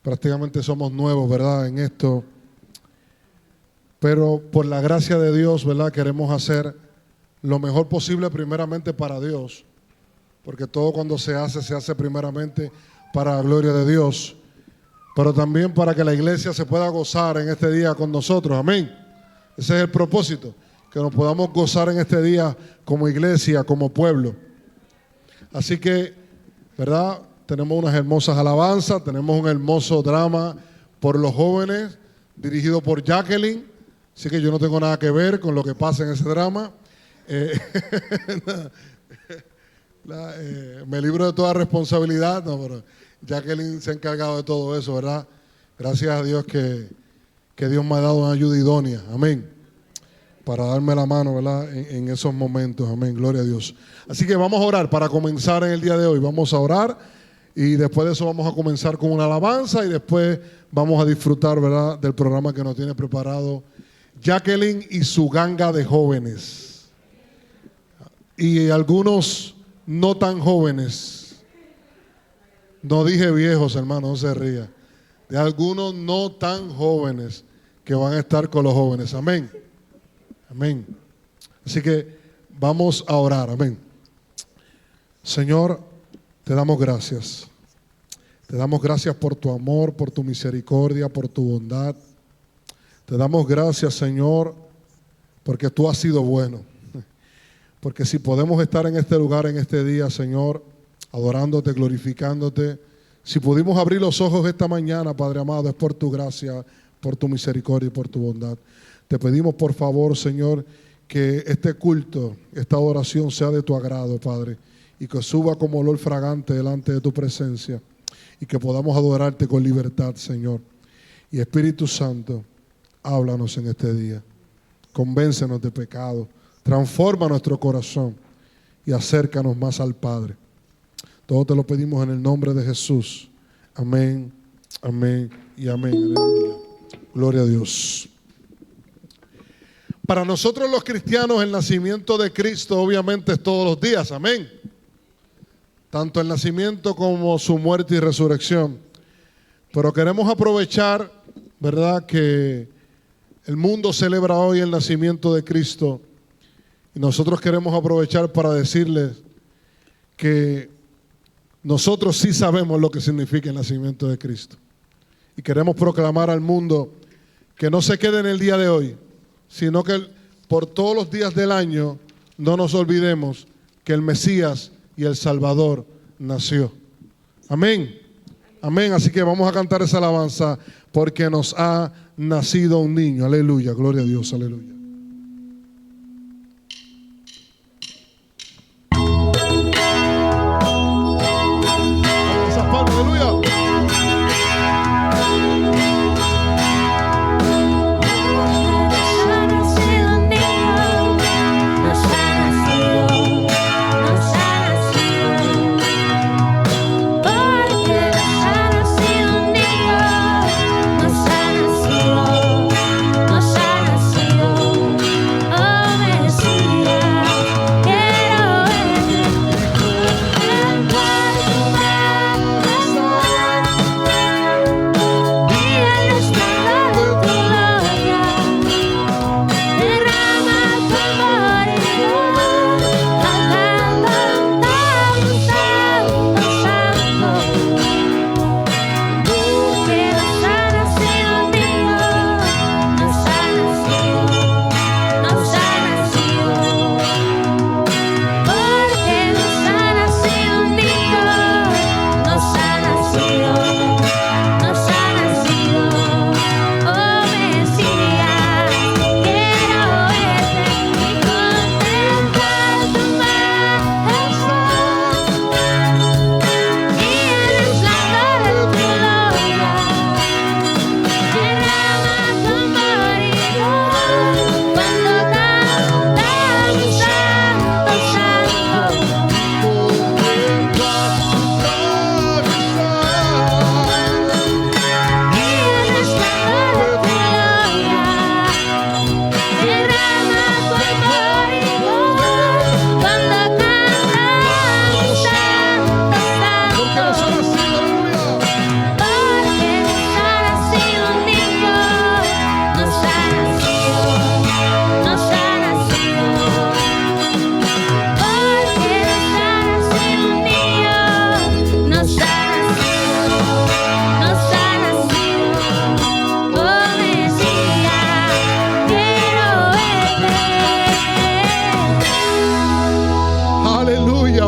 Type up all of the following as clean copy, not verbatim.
Prácticamente somos nuevos, ¿verdad?, en esto. Pero por la gracia de Dios, ¿verdad?, queremos hacer lo mejor posible primeramente para Dios. Porque todo cuando se hace primeramente para la gloria de Dios. Pero también para que la iglesia se pueda gozar en este día con nosotros. Amén. Ese es el propósito. Que nos podamos gozar en este día como iglesia, como pueblo. Así que, ¿verdad?, tenemos unas hermosas alabanzas, tenemos un hermoso drama por los jóvenes, dirigido por Jacqueline. Así que yo no tengo nada que ver con lo que pasa en ese drama. Me libro de toda responsabilidad. No, pero Jacqueline se ha encargado de todo eso, ¿verdad? Gracias a Dios que Dios me ha dado una ayuda idónea. Amén. Para darme la mano, ¿verdad?, en esos momentos. Amén. Gloria a Dios. Así que vamos a orar para comenzar en el día de hoy. Vamos a orar. Y después de eso vamos a comenzar con una alabanza y después vamos a disfrutar, ¿verdad?, del programa que nos tiene preparado Jacqueline y su ganga de jóvenes. Y algunos no tan jóvenes. No dije viejos, hermano, no se ría. De algunos no tan jóvenes que van a estar con los jóvenes. Amén. Amén. Así que vamos a orar. Amén. Señor, te damos gracias. Te damos gracias por tu amor, por tu misericordia, por tu bondad. Te damos gracias, Señor, porque tú has sido bueno. Porque si podemos estar en este lugar, en este día, Señor, adorándote, glorificándote, si pudimos abrir los ojos esta mañana, Padre amado, es por tu gracia, por tu misericordia y por tu bondad. Te pedimos, por favor, Señor, que este culto, esta adoración sea de tu agrado, Padre, y que suba como olor fragante delante de tu presencia y que podamos adorarte con libertad, Señor. Y Espíritu Santo, háblanos en este día. Convéncenos de pecado. Transforma nuestro corazón y acércanos más al Padre. Todo te lo pedimos en el nombre de Jesús. Amén, amén y amén. Aleluya. Gloria a Dios. Para nosotros los cristianos el nacimiento de Cristo obviamente es todos los días. Amén. Tanto el nacimiento como su muerte y resurrección. Pero queremos aprovechar, ¿verdad?, que el mundo celebra hoy el nacimiento de Cristo. Y nosotros queremos aprovechar para decirles que nosotros sí sabemos lo que significa el nacimiento de Cristo. Y queremos proclamar al mundo que no se quede en el día de hoy, sino que por todos los días del año no nos olvidemos que el Mesías y el Salvador nació. Amén. Amén. Así que vamos a cantar esa alabanza porque nos ha nacido un niño. Aleluya. Gloria a Dios. Aleluya. Nos ha nacido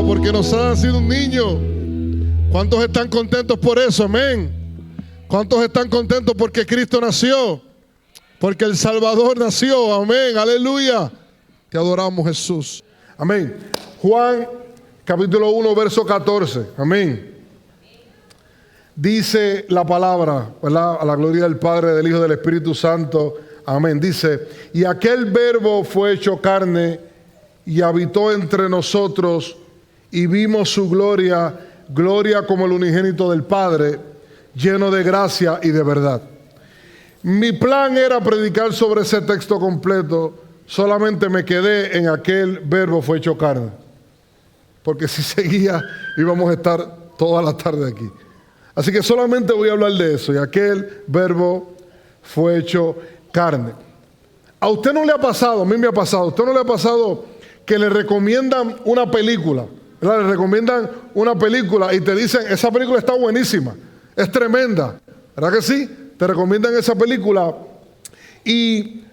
porque nos ha nacido un niño. ¿Cuántos están contentos por eso? Amén. ¿Cuántos están contentos porque Cristo nació? Porque el Salvador nació. Amén. Aleluya. Te adoramos, Jesús. Amén. Juan capítulo 1, verso 14. Amén. Dice la palabra, ¿verdad? A la gloria del Padre, del Hijo y del Espíritu Santo. Amén. Dice, y aquel verbo fue hecho carne y habitó entre nosotros y vimos su gloria, gloria como el unigénito del Padre, lleno de gracia y de verdad. Mi plan era predicar sobre ese texto completo, solamente me quedé en aquel verbo fue hecho carne. Porque si seguía íbamos a estar toda la tarde aquí. Así que solamente voy a hablar de eso, y aquel verbo fue hecho carne. ¿A usted no le ha pasado? A mí me ha pasado. ¿A usted no le ha pasado que le recomiendan una película? ¿Verdad? Le recomiendan una película y te dicen, esa película está buenísima, es tremenda. ¿Verdad que sí? Te recomiendan esa película y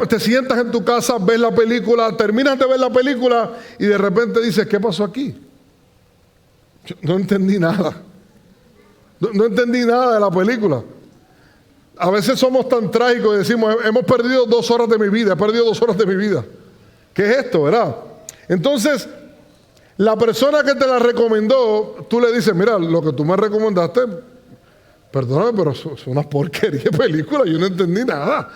te sientas en tu casa, ves la película, terminas de ver la película y de repente dices, ¿qué pasó aquí? Yo no entendí nada. No entendí nada de la película. A veces somos tan trágicos y decimos, hemos perdido 2 horas de mi vida, he perdido 2 horas de mi vida. ¿Qué es esto, verdad? Entonces, la persona que te la recomendó, tú le dices, mira, lo que tú me recomendaste, perdóname, pero es una porquería de película, yo no entendí nada.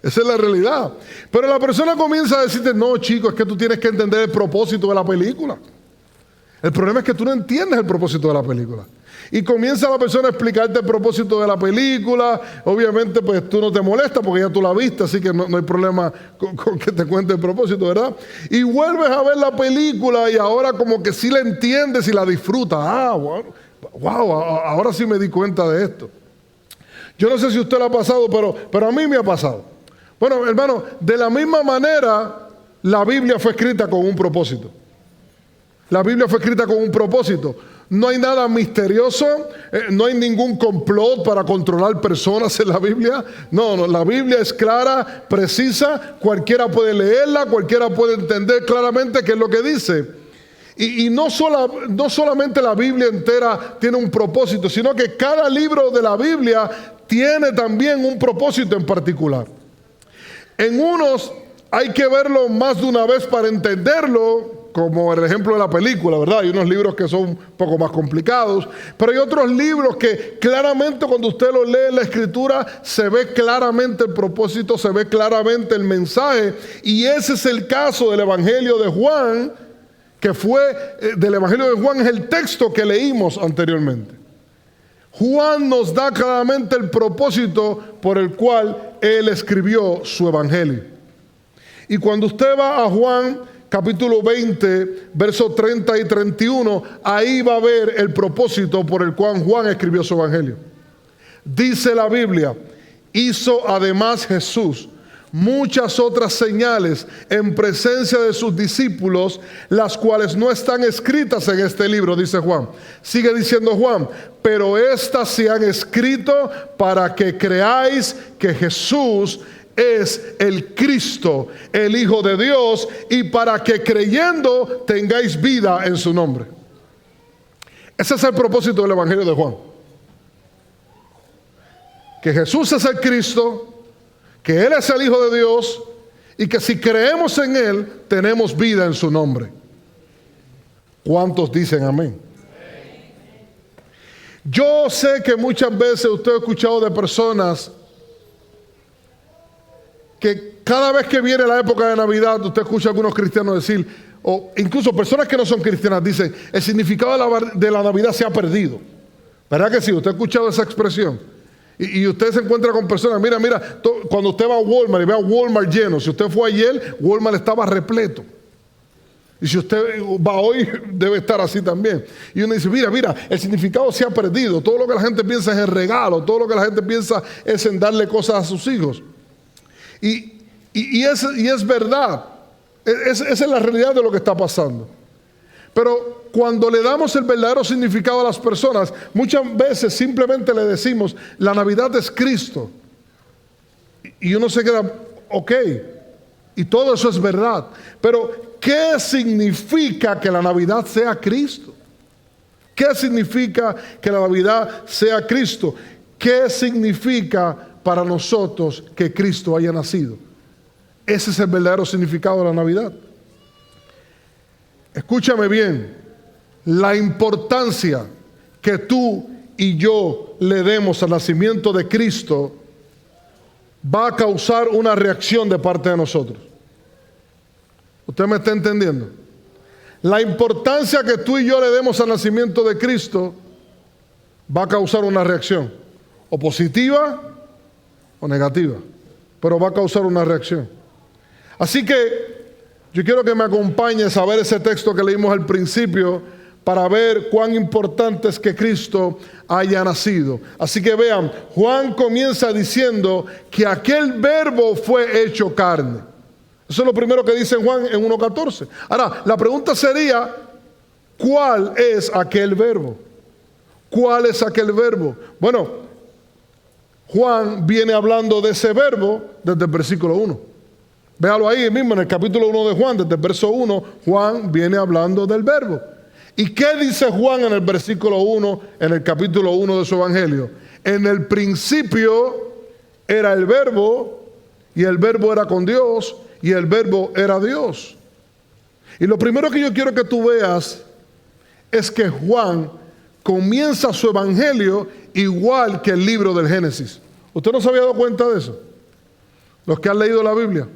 Esa es la realidad. Pero la persona comienza a decirte, no, chico, es que tú tienes que entender el propósito de la película. El problema es que tú no entiendes el propósito de la película. Y comienza la persona a explicarte el propósito de la película. Obviamente, pues tú no te molestas porque ya tú la viste, así que no hay problema con que te cuente el propósito, ¿verdad? Y vuelves a ver la película y ahora como que sí la entiendes y la disfrutas. Ah, wow, ahora sí me di cuenta de esto. Yo no sé si a usted lo ha pasado, pero a mí me ha pasado. Bueno, hermano, de la misma manera, la Biblia fue escrita con un propósito. La Biblia fue escrita con un propósito. No hay nada misterioso, no hay ningún complot para controlar personas en la Biblia. No, la Biblia es clara, precisa, cualquiera puede leerla, cualquiera puede entender claramente qué es lo que dice. Y no solamente la Biblia entera tiene un propósito, sino que cada libro de la Biblia tiene también un propósito en particular. En unos hay que verlo más de una vez para entenderlo, como el ejemplo de la película, ¿verdad? Hay unos libros que son un poco más complicados, pero hay otros libros que claramente cuando usted los lee en la Escritura se ve claramente el propósito, se ve claramente el mensaje, y ese es el caso del Evangelio de Juan, que fue, del Evangelio de Juan es el texto que leímos anteriormente. Juan nos da claramente el propósito por el cual él escribió su Evangelio. Y cuando usted va a Juan capítulo 20, versos 30 y 31, ahí va a ver el propósito por el cual Juan escribió su Evangelio. Dice la Biblia, hizo además Jesús muchas otras señales en presencia de sus discípulos, las cuales no están escritas en este libro, dice Juan. Sigue diciendo Juan, pero estas se han escrito para que creáis que Jesús es el Cristo, el Hijo de Dios, y para que creyendo tengáis vida en su nombre. Ese es el propósito del Evangelio de Juan. Que Jesús es el Cristo, que Él es el Hijo de Dios, y que si creemos en Él, tenemos vida en su nombre. ¿Cuántos dicen amén? Yo sé que muchas veces usted ha escuchado de personas que cada vez que viene la época de Navidad, usted escucha a algunos cristianos decir, o incluso personas que no son cristianas dicen, el significado de la Navidad se ha perdido. ¿Verdad que sí? Usted ha escuchado esa expresión. Y usted se encuentra con personas, mira, cuando usted va a Walmart y ve a Walmart lleno, si usted fue ayer, Walmart estaba repleto. Y si usted va hoy, debe estar así también. Y uno dice, mira, el significado se ha perdido. Todo lo que la gente piensa es en regalo, todo lo que la gente piensa es en darle cosas a sus hijos. Y es verdad, esa es la realidad de lo que está pasando. Pero cuando le damos el verdadero significado a las personas, muchas veces simplemente le decimos, la Navidad es Cristo. Y uno se queda, ok, y todo eso es verdad. Pero ¿qué significa que la Navidad sea Cristo? ¿Qué significa que la Navidad sea Cristo? ¿Qué significa para nosotros que Cristo haya nacido? Ese es el verdadero significado de la Navidad. Escúchame bien, la importancia que tú y yo le demos al nacimiento de Cristo va a causar una reacción de parte de nosotros. ¿Usted me está entendiendo? La importancia que tú y yo le demos al nacimiento de Cristo va a causar una reacción, o positiva o negativa, pero va a causar una reacción. Así que yo quiero que me acompañes a ver ese texto que leímos al principio para ver cuán importante es que Cristo haya nacido. Así que vean, Juan comienza diciendo que aquel verbo fue hecho carne. Eso es lo primero que dice Juan en 1:14. Ahora, la pregunta sería, ¿cuál es aquel verbo? ¿Cuál es aquel verbo? Bueno, Juan viene hablando de ese verbo desde el versículo 1. Véalo ahí mismo en el capítulo 1 de Juan, desde el verso 1, Juan viene hablando del verbo. ¿Y qué dice Juan en el versículo 1, en el capítulo 1 de su evangelio? En el principio era el verbo, y el verbo era con Dios, y el verbo era Dios. Y lo primero que yo quiero que tú veas es que Juan comienza su evangelio igual que el libro del Génesis. ¿Usted no se había dado cuenta de eso? Los que han leído la Biblia.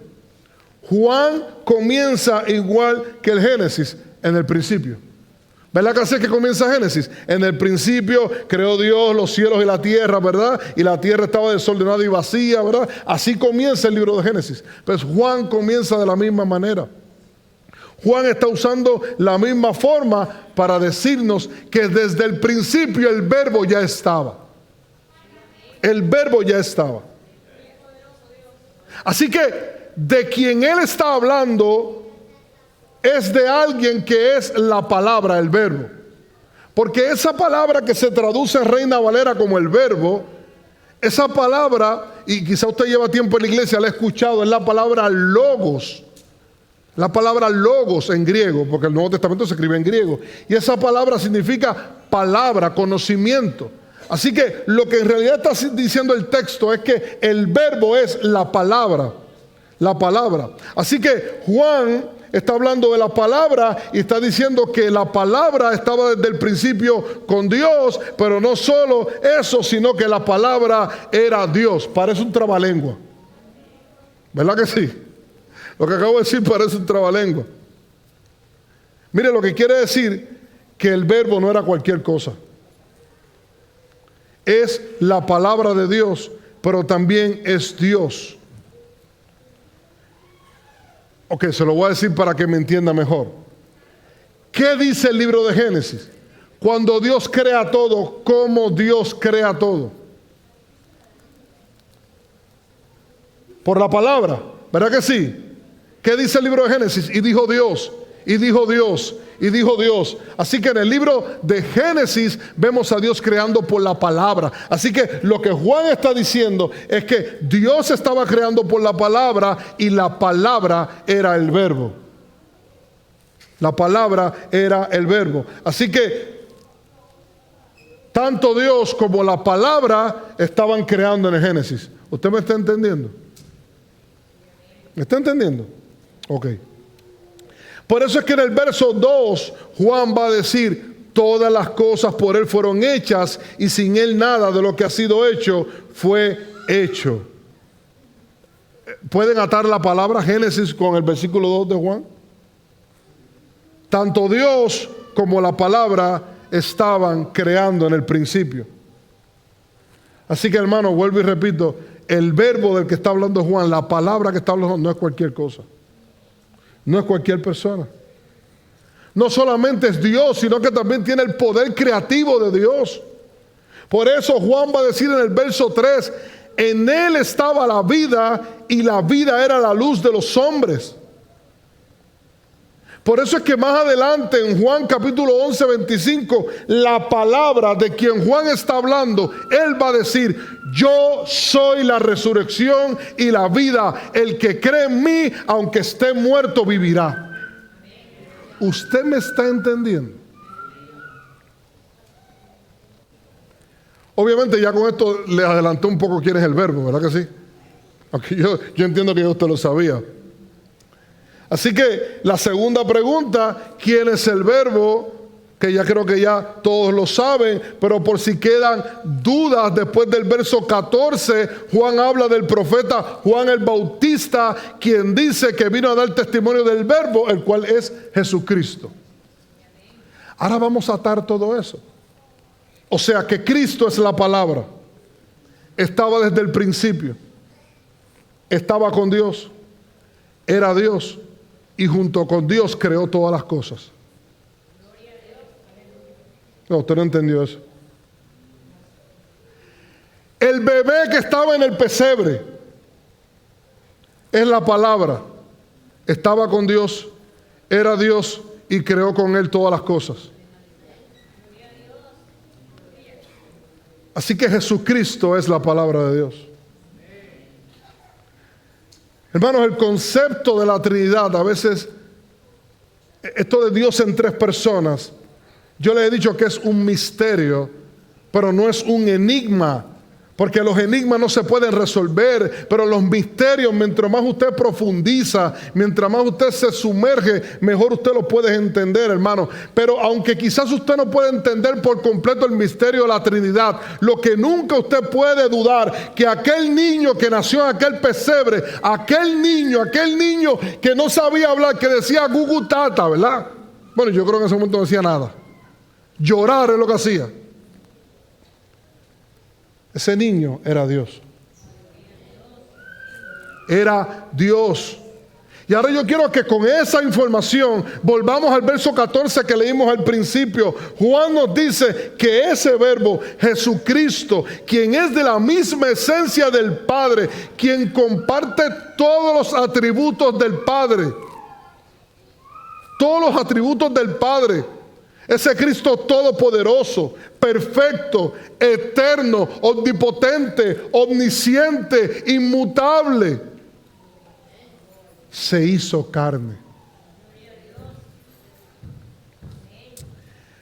Juan comienza igual que el Génesis, en el principio. ¿Verdad que así es que comienza Génesis? En el principio creó Dios los cielos y la tierra, ¿verdad? Y la tierra estaba desordenada y vacía, ¿verdad? Así comienza el libro de Génesis. Pues Juan comienza de la misma manera. Juan está usando la misma forma para decirnos que desde el principio el verbo ya estaba. El verbo ya estaba. Así que de quien él está hablando es de alguien que es la palabra, el verbo. Porque esa palabra que se traduce en Reina Valera como el verbo, esa palabra, y quizá usted lleva tiempo en la iglesia, la ha escuchado, es la palabra logos. La palabra logos en griego, porque el Nuevo Testamento se escribe en griego. Y esa palabra significa palabra, conocimiento. Así que lo que en realidad está diciendo el texto es que el verbo es la palabra. La palabra. Así que Juan está hablando de la palabra y está diciendo que la palabra estaba desde el principio con Dios, pero no solo eso, sino que la palabra era Dios. Parece un trabalengua. ¿Verdad que sí? Lo que acabo de decir parece un trabalengua. Mire, lo que quiere decir que el verbo no era cualquier cosa. Es la palabra de Dios, pero también es Dios. Ok, se lo voy a decir para que me entienda mejor. ¿Qué dice el libro de Génesis? Cuando Dios crea todo, ¿cómo Dios crea todo? Por la palabra, ¿verdad que sí? ¿Qué dice el libro de Génesis? Y dijo Dios, y dijo Dios, y dijo Dios. Así que en el libro de Génesis vemos a Dios creando por la palabra. Así que lo que Juan está diciendo es que Dios estaba creando por la palabra y la palabra era el verbo. La palabra era el verbo. Así que tanto Dios como la palabra estaban creando en el Génesis. ¿Usted me está entendiendo? ¿Me está entendiendo? Ok. Por eso es que en el verso 2 Juan va a decir: todas las cosas por él fueron hechas y sin él nada de lo que ha sido hecho fue hecho. ¿Pueden atar la palabra Génesis con el versículo 2 de Juan? Tanto Dios como la palabra estaban creando en el principio. Así que, hermano, vuelvo y repito, el verbo del que está hablando Juan, la palabra que está hablando, no es cualquier cosa. No es cualquier persona. No solamente es Dios, sino que también tiene el poder creativo de Dios. Por eso Juan va a decir en el verso 3, en él estaba la vida y la vida era la luz de los hombres. Por eso es que más adelante en Juan capítulo 11, 25, la palabra de quien Juan está hablando, él va a decir: yo soy la resurrección y la vida. El que cree en mí, aunque esté muerto, vivirá. ¿Usted me está entendiendo? Obviamente ya con esto le adelanté un poco quién es el verbo, ¿verdad que sí? Aunque yo entiendo que ya usted lo sabía. Así que la segunda pregunta, ¿quién es el verbo? Que ya creo que ya todos lo saben, pero por si quedan dudas, después del verso 14, Juan habla del profeta Juan el Bautista, quien dice que vino a dar testimonio del verbo, el cual es Jesucristo. Ahora vamos a atar todo eso. O sea que Cristo es la palabra. Estaba desde el principio. Estaba con Dios. Era Dios. Y junto con Dios creó todas las cosas. No, usted no entendió eso. El bebé que estaba en el pesebre es la palabra. Estaba con Dios, era Dios y creó con él todas las cosas. Así que Jesucristo es la palabra de Dios. Hermanos, el concepto de la Trinidad, a veces, esto de Dios en tres personas, yo les he dicho que es un misterio, pero no es un enigma, porque los enigmas no se pueden resolver, pero los misterios, mientras más usted profundiza, mientras más usted se sumerge, mejor usted lo puede entender, hermano. Pero aunque quizás usted no pueda entender por completo el misterio de la Trinidad, lo que nunca usted puede dudar, que aquel niño que nació en aquel pesebre, aquel niño que no sabía hablar, que decía gugu tata, ¿verdad? Bueno, yo creo que en ese momento no decía nada. Llorar es lo que hacía. Ese niño era Dios. Era Dios. Y ahora yo quiero que con esa información volvamos al verso 14 que leímos al principio. Juan nos dice que ese verbo, Jesucristo, quien es de la misma esencia del Padre, quien comparte todos los atributos del Padre. Todos los atributos del Padre. Ese Cristo todopoderoso, perfecto, eterno, omnipotente, omnisciente, inmutable, se hizo carne.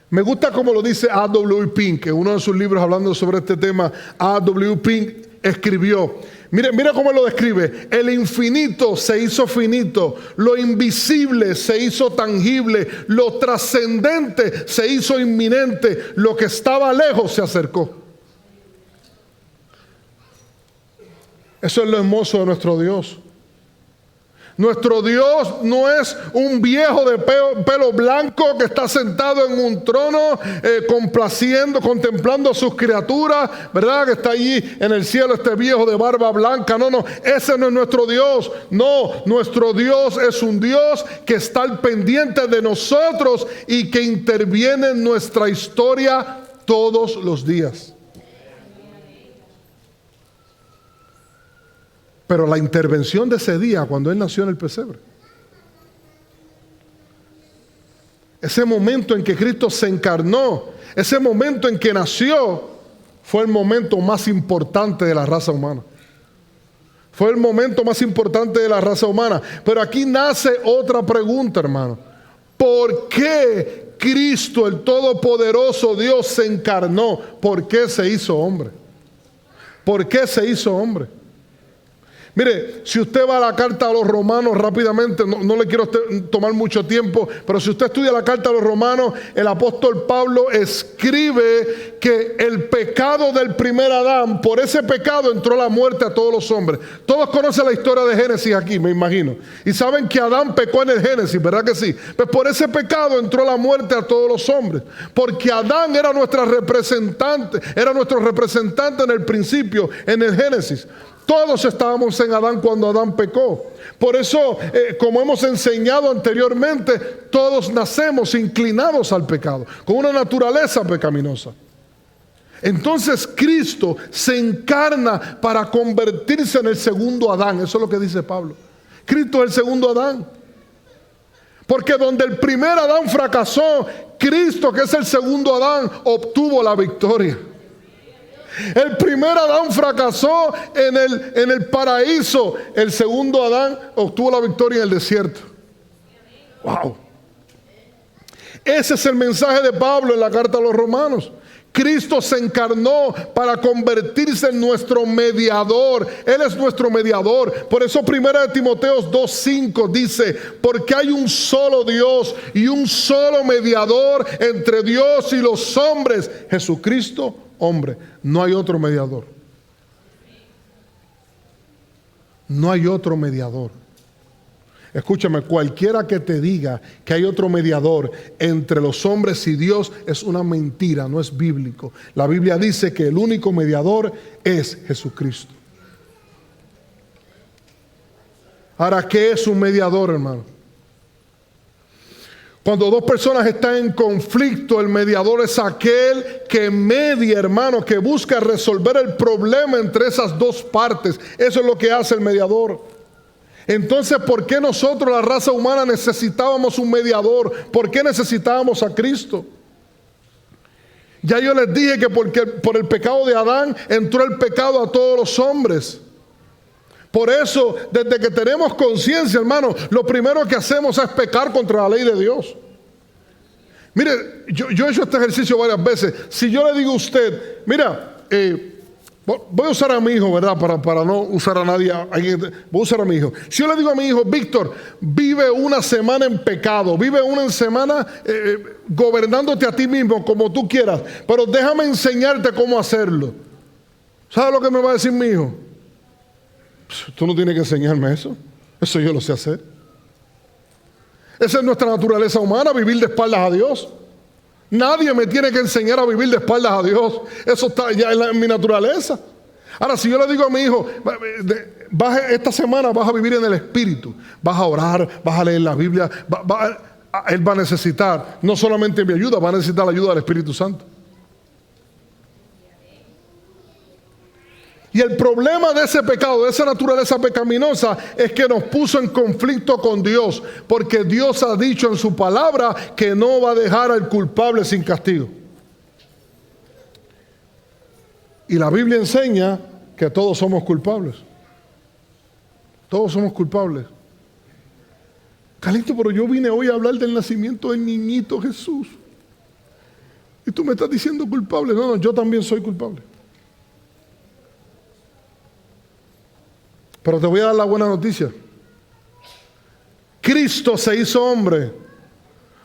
Me gusta como lo dice A.W. Pink, en uno de sus libros hablando sobre este tema. A.W. Pink escribió, mira cómo lo describe: el infinito se hizo finito, lo invisible se hizo tangible, lo trascendente se hizo inminente, lo que estaba lejos se acercó. Eso es lo hermoso de nuestro Dios. Nuestro Dios no es un viejo de pelo blanco que está sentado en un trono complaciendo, contemplando a sus criaturas, ¿verdad? Que está allí en el cielo este viejo de barba blanca. No, ese no es nuestro Dios. No, nuestro Dios es un Dios que está al pendiente de nosotros y que interviene en nuestra historia todos los días. Pero la intervención de ese día, cuando Él nació en el pesebre, ese momento en que Cristo se encarnó, ese momento en que nació, fue el momento más importante de la raza humana. Fue el momento más importante de la raza humana. Pero aquí nace otra pregunta, hermano. ¿Por qué Cristo, el todopoderoso Dios, se encarnó? ¿Por qué se hizo hombre? ¿Por qué se hizo hombre? Mire, si usted va a la carta a los romanos rápidamente, no le quiero tomar mucho tiempo, pero si usted estudia la carta a los romanos, el apóstol Pablo escribe que el pecado del primer Adán, por ese pecado entró la muerte a todos los hombres. Todos conocen la historia de Génesis aquí, me imagino. Y saben que Adán pecó en el Génesis, ¿verdad que sí? Pues por ese pecado entró la muerte a todos los hombres. Porque Adán era nuestro representante en el principio, en el Génesis. Todos estábamos en Adán cuando Adán pecó. Por eso, como hemos enseñado anteriormente, todos nacemos inclinados al pecado, con una naturaleza pecaminosa. Entonces Cristo se encarna para convertirse en el segundo Adán. Eso es lo que dice Pablo. Cristo es el segundo Adán. Porque donde el primer Adán fracasó, Cristo, que es el segundo Adán, obtuvo la victoria. El primer Adán fracasó en el paraíso. El segundo Adán obtuvo la victoria en el desierto. ¡Wow! Ese es el mensaje de Pablo en la carta a los Romanos. Cristo se encarnó para convertirse en nuestro mediador. Él es nuestro mediador. Por eso 1 Timoteo 2:5 dice: porque hay un solo Dios y un solo mediador entre Dios y los hombres, Jesucristo, hombre. No hay otro mediador. No hay otro mediador. Escúchame, cualquiera que te diga que hay otro mediador entre los hombres y Dios es una mentira, no es bíblico. La Biblia dice que el único mediador es Jesucristo. Ahora, ¿qué es un mediador, hermano? Cuando dos personas están en conflicto, el mediador es aquel que media, hermano, que busca resolver el problema entre esas dos partes. Eso es lo que hace el mediador. Entonces, ¿por qué nosotros, la raza humana, necesitábamos un mediador? ¿Por qué necesitábamos a Cristo? Ya yo les dije que porque por el pecado de Adán entró el pecado a todos los hombres. Por eso, desde que tenemos conciencia, hermano, lo primero que hacemos es pecar contra la ley de Dios. Mire, yo he hecho este ejercicio varias veces. Si yo le digo a usted, mira, voy a usar a mi hijo, ¿verdad? Para no usar a nadie. Voy a usar a mi hijo. Si yo le digo a mi hijo: Víctor, vive una semana en pecado, vive una semana gobernándote a ti mismo como tú quieras, pero déjame enseñarte cómo hacerlo. ¿Sabe lo que me va a decir mi hijo? Tú no tienes que enseñarme eso. Eso yo lo sé hacer. Esa es nuestra naturaleza humana, vivir de espaldas a Dios. Nadie me tiene que enseñar a vivir de espaldas a Dios. Eso está ya en mi naturaleza. Ahora, si yo le digo a mi hijo: esta semana vas a vivir en el Espíritu, vas a orar, vas a leer la Biblia, él va a necesitar no solamente mi ayuda, va a necesitar la ayuda del Espíritu Santo. Y el problema de ese pecado, de esa naturaleza pecaminosa, es que nos puso en conflicto con Dios, porque Dios ha dicho en su palabra que no va a dejar al culpable sin castigo. Y la Biblia enseña que todos somos culpables. Todos somos culpables. Calixto, pero yo vine hoy a hablar del nacimiento del niñito Jesús. Y tú me estás diciendo culpable. No, yo también soy culpable. Pero te voy a dar la buena noticia. Cristo se hizo hombre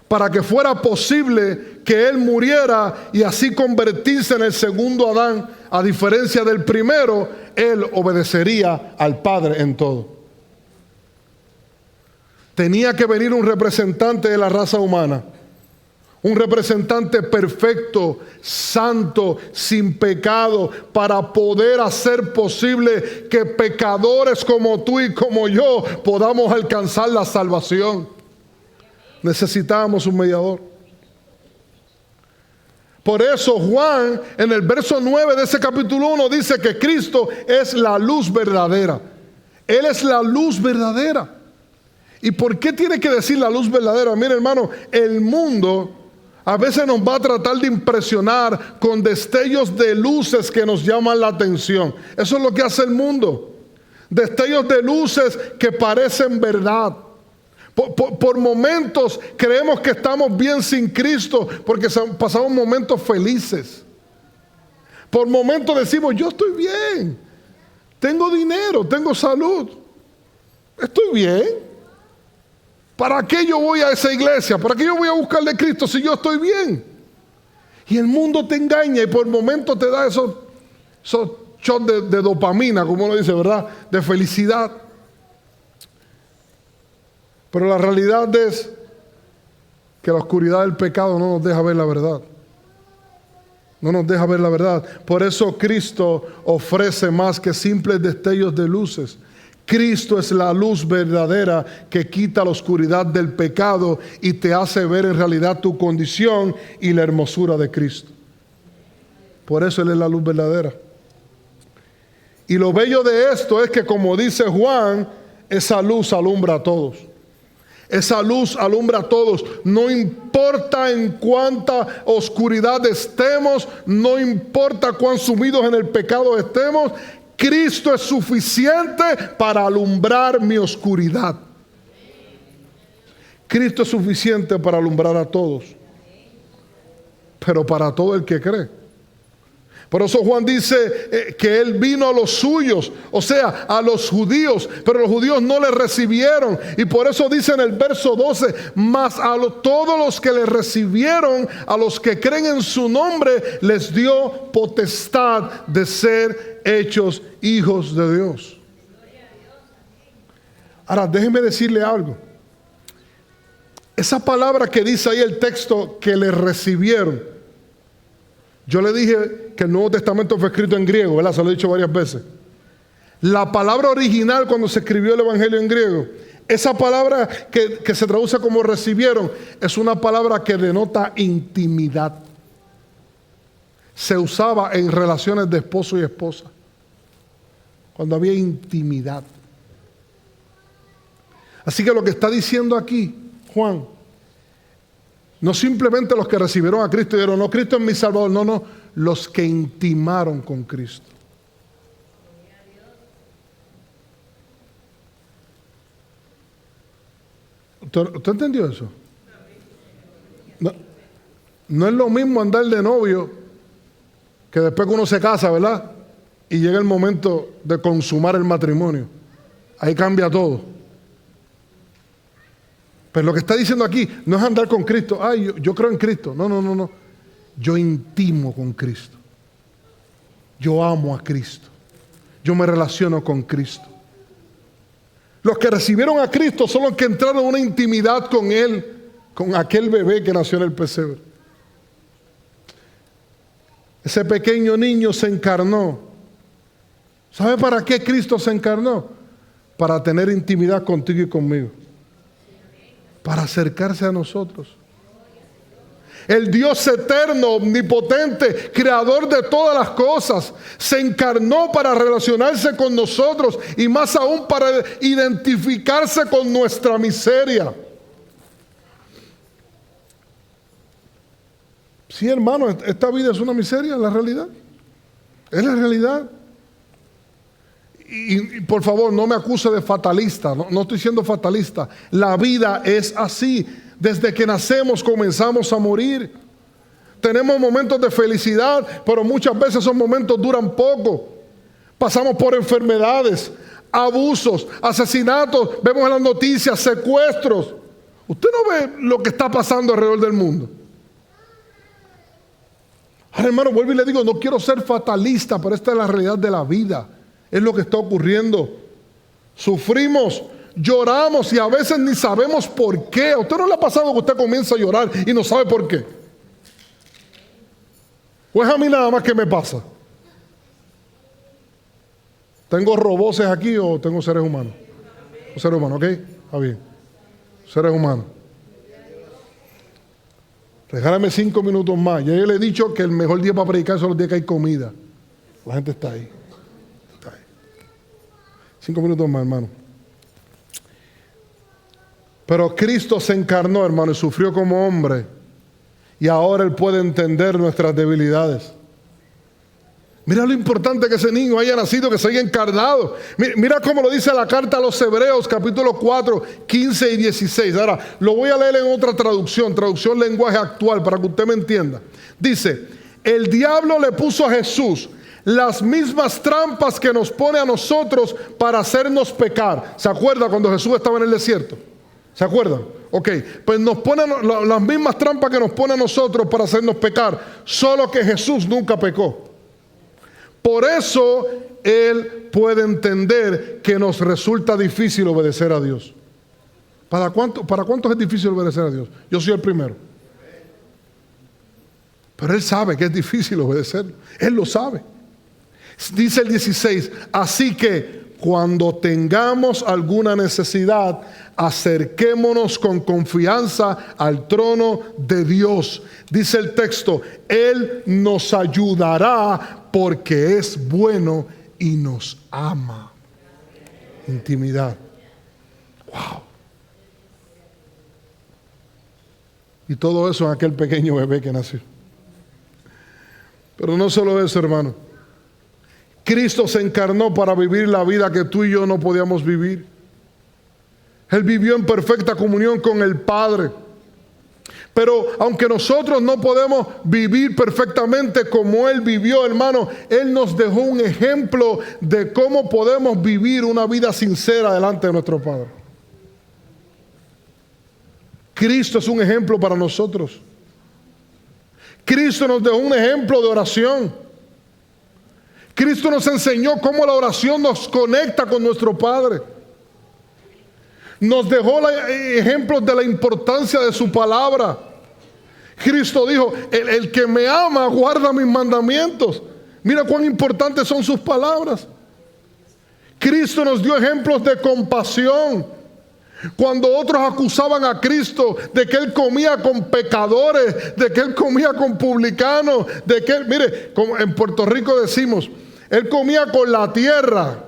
para que fuera posible que Él muriera y así convertirse en el segundo Adán. A diferencia del primero, Él obedecería al Padre en todo. Tenía que venir un representante de la raza humana. Un representante perfecto, santo, sin pecado, para poder hacer posible que pecadores como tú y como yo podamos alcanzar la salvación. Necesitábamos un mediador. Por eso Juan, en el verso 9 de ese capítulo 1, dice que Cristo es la luz verdadera. Él es la luz verdadera. ¿Y por qué tiene que decir la luz verdadera? Mire, hermano, el mundo a veces nos va a tratar de impresionar con destellos de luces que nos llaman la atención. Eso es lo que hace el mundo. Destellos de luces que parecen verdad. Por momentos creemos que estamos bien sin Cristo porque pasamos momentos felices. Por momentos decimos: yo estoy bien. Tengo dinero, tengo salud. Estoy bien. ¿Para qué yo voy a esa iglesia? ¿Para qué yo voy a buscarle a Cristo si yo estoy bien? Y el mundo te engaña y por momentos te da esos shots de dopamina, como uno dice, ¿verdad? De felicidad. Pero la realidad es que la oscuridad del pecado no nos deja ver la verdad. No nos deja ver la verdad. Por eso Cristo ofrece más que simples destellos de luces. Cristo es la luz verdadera que quita la oscuridad del pecado y te hace ver en realidad tu condición y la hermosura de Cristo. Por eso Él es la luz verdadera. Y lo bello de esto es que, como dice Juan, esa luz alumbra a todos. Esa luz alumbra a todos. No importa en cuánta oscuridad estemos, no importa cuán sumidos en el pecado estemos, Cristo es suficiente para alumbrar mi oscuridad. Cristo es suficiente para alumbrar a todos, pero para todo el que cree. Por eso Juan dice que Él vino a los suyos, o sea, a los judíos, pero los judíos no le recibieron. Y por eso dice en el verso 12, mas todos los que le recibieron, a los que creen en su nombre, les dio potestad de ser hechos hijos de Dios. Ahora, déjeme decirle algo. Esa palabra que dice ahí el texto, que le recibieron, yo le dije que el Nuevo Testamento fue escrito en griego, ¿verdad? Se lo he dicho varias veces. La palabra original cuando se escribió el Evangelio en griego, esa palabra que se traduce como recibieron, es una palabra que denota intimidad. Se usaba en relaciones de esposo y esposa, cuando había intimidad. Así que lo que está diciendo aquí Juan, no simplemente los que recibieron a Cristo y dijeron, no, Cristo es mi Salvador. No, los que intimaron con Cristo. ¿Usted entendió eso? No es lo mismo andar de novio que después que uno se casa, ¿verdad? Y llega el momento de consumar el matrimonio. Ahí cambia todo. Pero lo que está diciendo aquí no es andar con Cristo. Ay, yo creo en Cristo. No. Yo intimo con Cristo. Yo amo a Cristo. Yo me relaciono con Cristo. Los que recibieron a Cristo son los que entraron en una intimidad con Él, con aquel bebé que nació en el pesebre. Ese pequeño niño se encarnó. ¿Sabe para qué Cristo se encarnó? Para tener intimidad contigo y conmigo. Para acercarse a nosotros. El Dios eterno, omnipotente, creador de todas las cosas, se encarnó para relacionarse con nosotros y más aún para identificarse con nuestra miseria. Sí, hermano, esta vida es una miseria, la realidad. Es la realidad. Y por favor, no me acuse de fatalista, no estoy siendo fatalista. La vida es así. Desde que nacemos comenzamos a morir. Tenemos momentos de felicidad, pero muchas veces esos momentos duran poco. Pasamos por enfermedades, abusos, asesinatos, vemos en las noticias, secuestros. Usted no ve lo que está pasando alrededor del mundo. Ahora, hermano, vuelvo y le digo, no quiero ser fatalista, pero esta es la realidad de la vida. Es lo que está ocurriendo. Sufrimos, lloramos y a veces ni sabemos por qué. ¿A usted no le ha pasado que usted comienza a llorar y no sabe por qué? ¿O es a mí nada más que me pasa? ¿Tengo roboces aquí o tengo seres humanos? Seres humanos, ¿ok? Está bien. Seres humanos. Regálame 5 minutos más. Ya yo le he dicho que el mejor día para predicar son los días que hay comida. La gente está ahí. 5 minutos más, hermano. Pero Cristo se encarnó, hermano, y sufrió como hombre. Y ahora Él puede entender nuestras debilidades. Mira lo importante que ese niño haya nacido, que se haya encarnado. Mira cómo lo dice la carta a los Hebreos, capítulo 4, 15 y 16. Ahora, lo voy a leer en otra traducción lenguaje actual, para que usted me entienda. Dice, el diablo le puso a Jesús las mismas trampas que nos pone a nosotros para hacernos pecar. ¿Se acuerda cuando Jesús estaba en el desierto? ¿Se acuerdan? Ok, pues nos pone las mismas trampas que nos pone a nosotros para hacernos pecar, solo que Jesús nunca pecó. Por eso Él puede entender que nos resulta difícil obedecer a Dios. ¿Para cuántos es difícil obedecer a Dios? Yo soy el primero. Pero Él sabe que es difícil obedecer. Él lo sabe. Dice el 16, así que cuando tengamos alguna necesidad, acerquémonos con confianza al trono de Dios. Dice el texto, Él nos ayudará porque es bueno y nos ama. Intimidad. Wow. Y todo eso en aquel pequeño bebé que nació. Pero no solo eso, hermano. Cristo se encarnó para vivir la vida que tú y yo no podíamos vivir. Él vivió en perfecta comunión con el Padre. Pero aunque nosotros no podemos vivir perfectamente como Él vivió, hermano, Él nos dejó un ejemplo de cómo podemos vivir una vida sincera delante de nuestro Padre. Cristo es un ejemplo para nosotros. Cristo nos dejó un ejemplo de oración. Cristo nos enseñó cómo la oración nos conecta con nuestro Padre. Nos dejó ejemplos de la importancia de su palabra. Cristo dijo, el que me ama guarda mis mandamientos. Mira cuán importantes son sus palabras. Cristo nos dio ejemplos de compasión. Cuando otros acusaban a Cristo de que Él comía con pecadores, de que Él comía con publicanos, de que Él, mire, como en Puerto Rico decimos, Él comía con la tierra.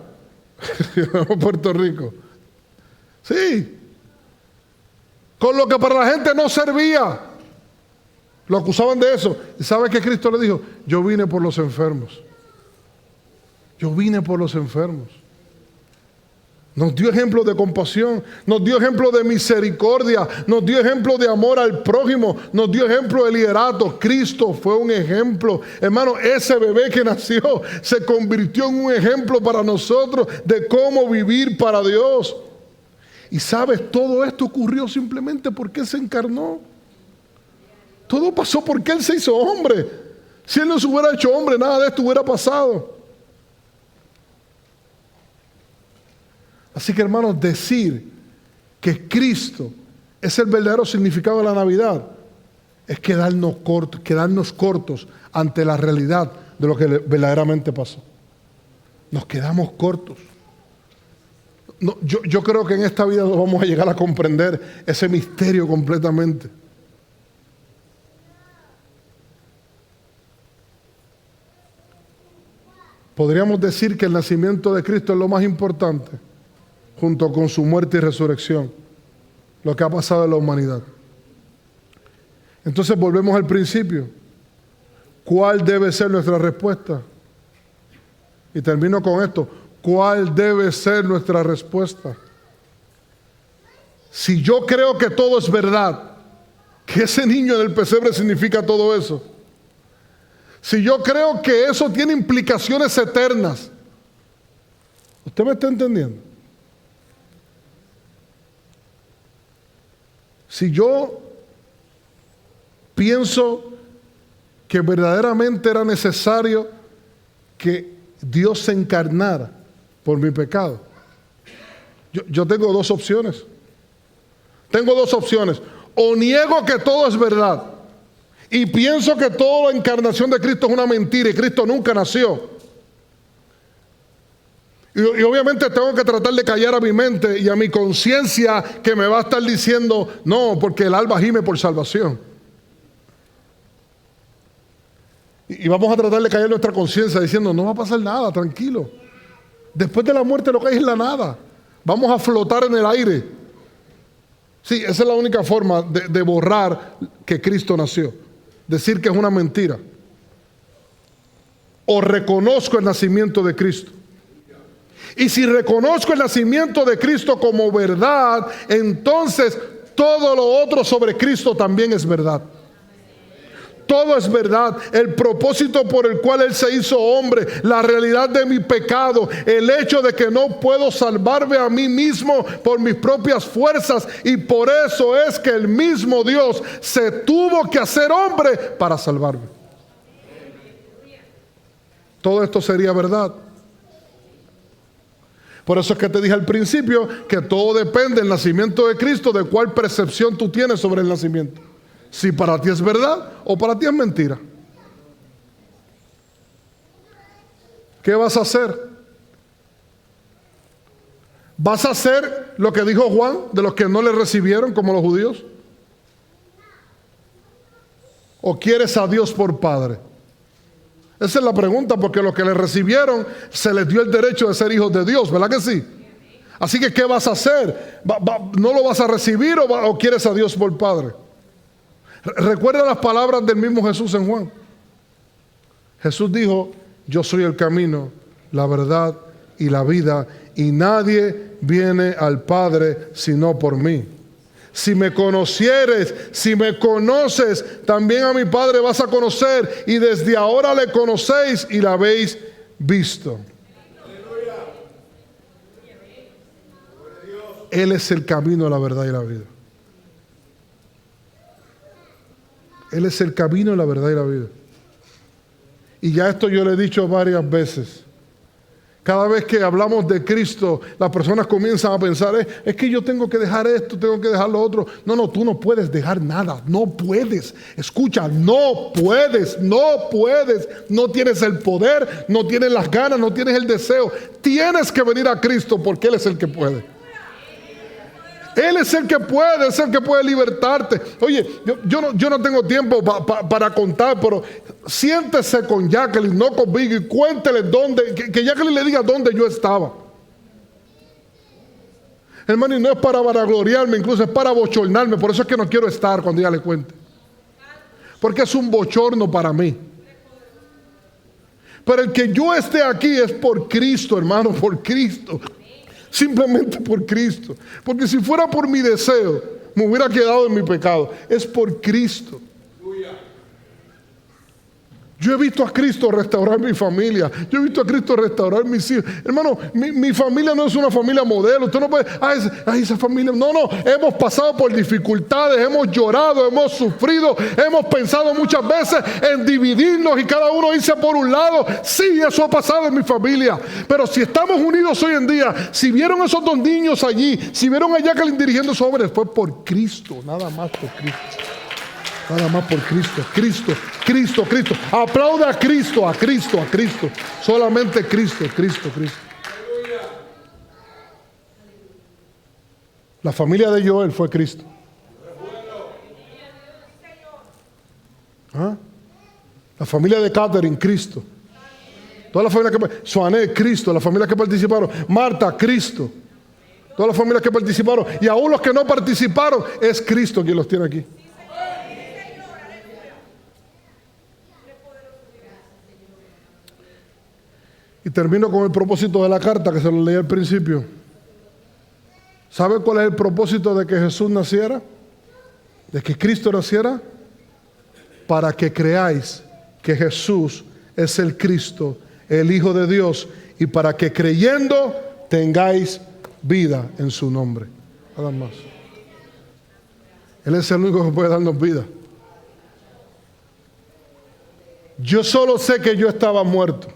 Puerto Rico. Sí. Con lo que para la gente no servía. Lo acusaban de eso. ¿Y sabe qué Cristo le dijo? Yo vine por los enfermos. Yo vine por los enfermos. Nos dio ejemplo de compasión, nos dio ejemplo de misericordia, nos dio ejemplo de amor al prójimo, nos dio ejemplo de liderato. Cristo fue un ejemplo. Hermano, ese bebé que nació se convirtió en un ejemplo para nosotros de cómo vivir para Dios. Y sabes, todo esto ocurrió simplemente porque Él se encarnó. Todo pasó porque Él se hizo hombre. Si Él no se hubiera hecho hombre, nada de esto hubiera pasado. Así que, hermanos, decir que Cristo es el verdadero significado de la Navidad es quedarnos cortos ante la realidad de lo que verdaderamente pasó. Nos quedamos cortos. No, yo creo que en esta vida no vamos a llegar a comprender ese misterio completamente. Podríamos decir que el nacimiento de Cristo es lo más importante, junto con su muerte y resurrección, lo que ha pasado en la humanidad. Entonces volvemos al principio. ¿Cuál debe ser nuestra respuesta? Y termino con esto. ¿Cuál debe ser nuestra respuesta? Si yo creo que todo es verdad, que ese niño en el pesebre significa todo eso, si yo creo que eso tiene implicaciones eternas, ¿usted me está entendiendo? Si yo pienso que verdaderamente era necesario que Dios se encarnara por mi pecado, yo tengo dos opciones. Tengo dos opciones. O niego que todo es verdad y pienso que toda la encarnación de Cristo es una mentira y Cristo nunca nació. Y obviamente tengo que tratar de callar a mi mente y a mi conciencia que me va a estar diciendo, no, porque el alba gime por salvación. Y vamos a tratar de callar nuestra conciencia diciendo, no va a pasar nada, tranquilo. Después de la muerte lo que hay es la nada. Vamos a flotar en el aire. Sí, esa es la única forma de borrar que Cristo nació. Decir que es una mentira. O reconozco el nacimiento de Cristo. Y si reconozco el nacimiento de Cristo como verdad, entonces todo lo otro sobre Cristo también es verdad. Todo es verdad. El propósito por el cual Él se hizo hombre, la realidad de mi pecado, el hecho de que no puedo salvarme a mí mismo por mis propias fuerzas, y por eso es que el mismo Dios se tuvo que hacer hombre para salvarme. Todo esto sería verdad. Por eso es que te dije al principio que todo depende del nacimiento de Cristo, de cuál percepción tú tienes sobre el nacimiento. Si para ti es verdad o para ti es mentira. ¿Qué vas a hacer? ¿Vas a hacer lo que dijo Juan de los que no le recibieron como los judíos? ¿O quieres a Dios por Padre? Esa es la pregunta, porque los que le recibieron se les dio el derecho de ser hijos de Dios, ¿verdad que sí? Así que ¿qué vas a hacer? ¿No lo vas a recibir o quieres a Dios por Padre? Recuerda las palabras del mismo Jesús en Juan. Jesús dijo, yo soy el camino, la verdad y la vida, y nadie viene al Padre sino por mí. Si me conocieres, si me conoces, también a mi Padre vas a conocer, y desde ahora le conocéis y la habéis visto. Él es el camino, la verdad y la vida. Él es el camino, la verdad y la vida. Y ya esto yo le he dicho varias veces. Cada vez que hablamos de Cristo, las personas comienzan a pensar, es que yo tengo que dejar esto, tengo que dejar lo otro. No, tú no puedes dejar nada, no puedes. Escucha, no puedes. No tienes el poder, no tienes las ganas, no tienes el deseo. Tienes que venir a Cristo porque Él es el que puede. Él es el que puede libertarte. Oye, yo no tengo tiempo para contar, pero siéntese con Jacqueline, no conmigo, y cuéntele dónde, que Jacqueline le diga dónde yo estaba. Hermano, y no es para vanagloriarme, incluso es para bochornarme. Por eso es que no quiero estar cuando ella le cuente. Porque es un bochorno para mí. Pero el que yo esté aquí es por Cristo, hermano, por Cristo. Simplemente por Cristo. Porque si fuera por mi deseo, me hubiera quedado en mi pecado. Es por Cristo. Yo he visto a Cristo restaurar mi familia. Yo he visto a Cristo restaurar mis hijos. Hermano, mi familia no es una familia modelo. Usted no puede, esa familia. No, hemos pasado por dificultades, hemos llorado, hemos sufrido, hemos pensado muchas veces en dividirnos y cada uno irse por un lado. Sí, eso ha pasado en mi familia. Pero si estamos unidos hoy en día, si vieron esos dos niños allí, si vieron a Jacqueline dirigiendo esos jóvenes, fue por Cristo, nada más por Cristo. Nada más por Cristo. Cristo. Aplauda a Cristo. Solamente Cristo. La familia de Joel fue Cristo. La familia de Catherine, Cristo. Toda la familia que Suané, Cristo. La familia que participaron, Marta, Cristo. Todas las familias que participaron, y aún los que no participaron, es Cristo quien los tiene aquí. Y termino con el propósito de la carta que se lo leí al principio. ¿Sabe cuál es el propósito de que Jesús naciera? De que Cristo naciera. Para que creáis que Jesús es el Cristo, el Hijo de Dios, y para que creyendo tengáis vida en su nombre. Nada más. Él es el único que puede darnos vida. Yo solo sé que yo estaba muerto.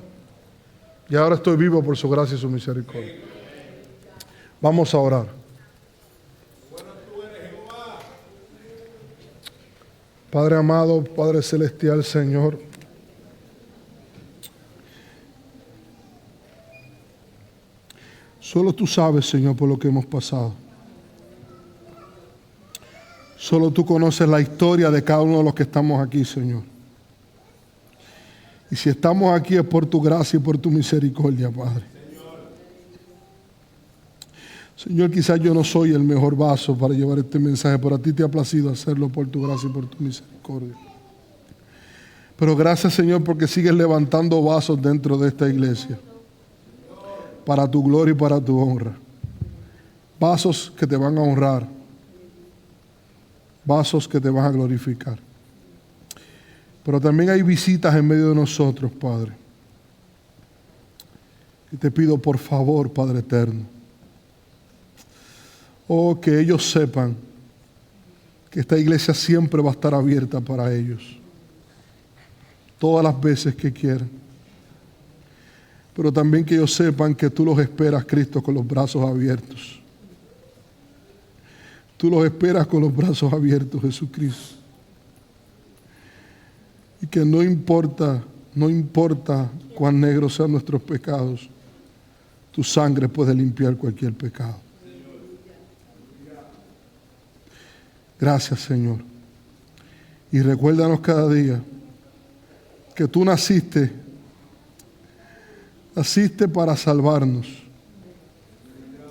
Y ahora estoy vivo por su gracia y su misericordia. Vamos a orar. Padre amado, Padre celestial, Señor. Solo tú sabes, Señor, por lo que hemos pasado. Solo tú conoces la historia de cada uno de los que estamos aquí, Señor. Y si estamos aquí es por tu gracia y por tu misericordia, Padre. Señor, quizás yo no soy el mejor vaso para llevar este mensaje, pero a ti te ha placido hacerlo por tu gracia y por tu misericordia. Pero gracias, Señor, porque sigues levantando vasos dentro de esta iglesia. Para tu gloria y para tu honra. Vasos que te van a honrar. Vasos que te van a glorificar. Pero también hay visitas en medio de nosotros, Padre. Y te pido por favor, Padre eterno, que ellos sepan que esta iglesia siempre va a estar abierta para ellos. Todas las veces que quieran. Pero también que ellos sepan que tú los esperas, Cristo, con los brazos abiertos. Tú los esperas con los brazos abiertos, Jesucristo. Y que no importa cuán negros sean nuestros pecados, tu sangre puede limpiar cualquier pecado. Gracias, Señor. Y recuérdanos cada día que tú naciste para salvarnos.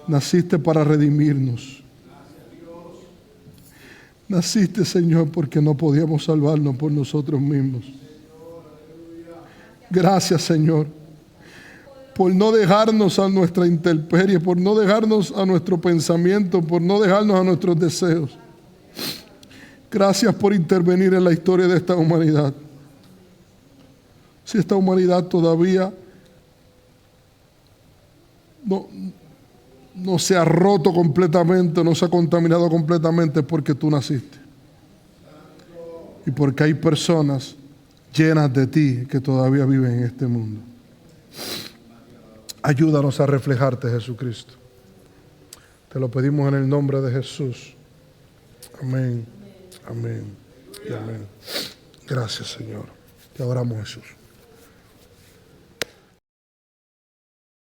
Naciste para redimirnos. Naciste, Señor, porque no podíamos salvarnos por nosotros mismos. Gracias, Señor, por no dejarnos a nuestra intemperie, por no dejarnos a nuestro pensamiento, por no dejarnos a nuestros deseos. Gracias por intervenir en la historia de esta humanidad. Si esta humanidad todavía no se ha roto completamente, no se ha contaminado completamente, es porque tú naciste. Y porque hay personas llenas de ti que todavía viven en este mundo. Ayúdanos a reflejarte, Jesucristo. Te lo pedimos en el nombre de Jesús. Amén. Amén. Y amén. Gracias, Señor. Te adoramos, Jesús.